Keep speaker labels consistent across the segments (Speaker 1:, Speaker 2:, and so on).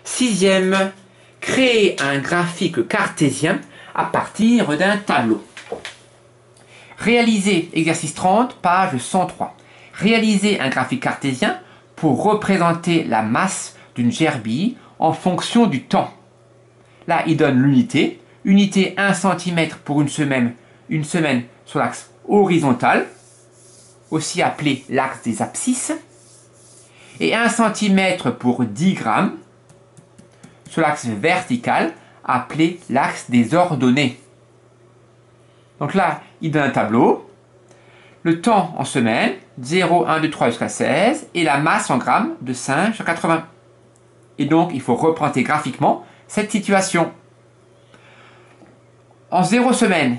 Speaker 1: Sixième, créer un graphique cartésien à partir d'un tableau. Réaliser, exercice 30, page 103. Réaliser un graphique cartésien pour représenter la masse d'une gerbille en fonction du temps. Là, il donne l'unité. Unité 1 cm pour une semaine sur l'axe horizontal, aussi appelé l'axe des abscisses, et 1 cm pour 10 grammes sur l'axe vertical, appelé l'axe des ordonnées. Donc là, il donne un tableau, le temps en semaines, 0, 1, 2, 3 jusqu'à 16, et la masse en grammes de 5 sur 80. Et donc, il faut représenter graphiquement cette situation. En 0 semaine,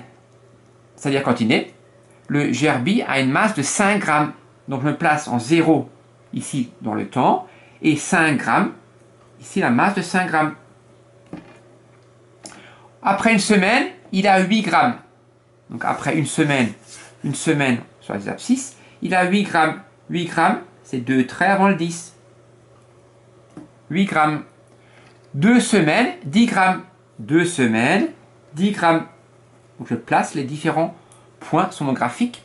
Speaker 1: c'est-à-dire quand il naît, le gerbille a une masse de 5 grammes. Donc je me place en 0 ici dans le temps, et 5 grammes, ici la masse de 5 grammes. Après une semaine, il a 8 grammes. Donc après une semaine sur les abscisses, il a 8 grammes. 8 grammes, c'est 2 traits avant le 10. 8 grammes. 2 semaines, 10 grammes. 2 semaines, 10 grammes. Donc je place les différents points sur mon graphique.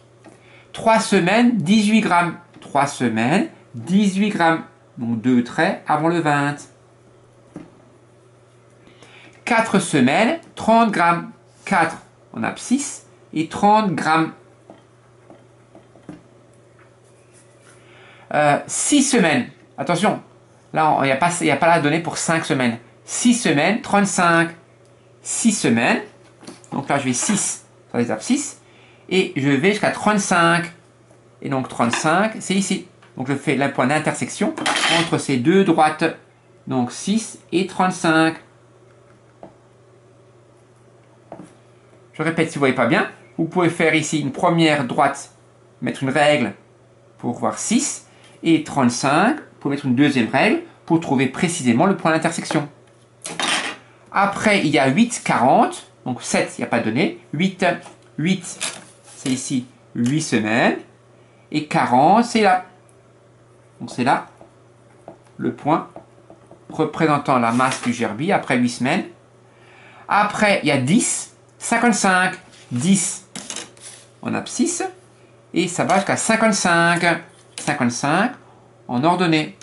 Speaker 1: 3 semaines, 18 grammes. 3 semaines, 18 grammes. Donc 2 traits avant le 20. 4 semaines, 30 grammes. 4 en abscisse et 30 grammes. 6 semaines. Attention, là, il n'y a pas la donnée pour 5 semaines. 6 semaines, 35. 6 semaines. Donc là, je vais 6 sur les abscisses. Et je vais jusqu'à 35. Et donc 35, c'est ici. Donc je fais le point d'intersection entre ces deux droites. Donc 6 et 35. Je répète si vous ne voyez pas bien. Vous pouvez faire ici une première droite, mettre une règle pour voir 6. Et 35, pour mettre une deuxième règle pour trouver précisément le point d'intersection. Après, il y a 8, 40. Donc 7, il n'y a pas de données. 8, c'est ici 8 semaines. Et 40, c'est là. Donc c'est là le point représentant la masse du gerbille après 8 semaines. Après, il y a 10, 55. 10 en abscisse. Et ça va jusqu'à 55. 55 en ordonnée.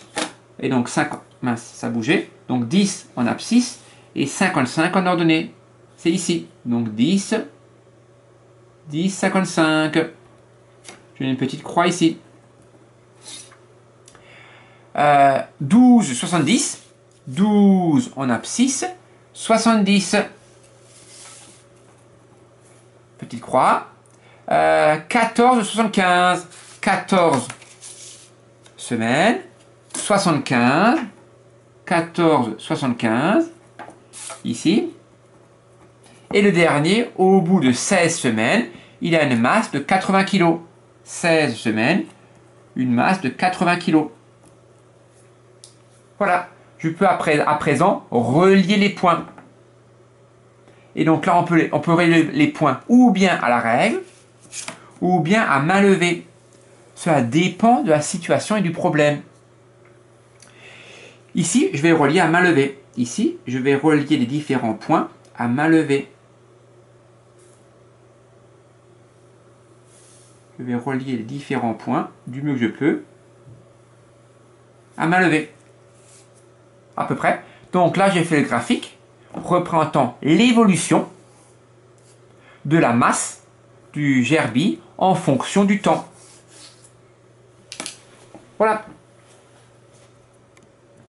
Speaker 1: Et donc 5, mince, ça bougeait. Donc 10 en abscisse et 55 en ordonnée. C'est ici. Donc 10, 10, 55. J'ai une petite croix ici. 12, 70. 12 en abscisse. 70. Petite croix. 14, 75. 14 semaines. 75. 14, 75. Ici. Et le dernier, au bout de 16 semaines, il a une masse de 80 kg. 16 semaines, une masse de 80 kg. Voilà. Je peux à présent relier les points. Et donc là, on peut relier les points ou bien à la règle, ou bien à main levée. Cela dépend de la situation et du problème. Ici, je vais relier à main levée. Ici, je vais relier les différents points à main levée. Je vais relier les différents points du mieux que je peux à main levée. À peu près. Donc là, j'ai fait le graphique représentant l'évolution de la masse du gerbille en fonction du temps. Voilà.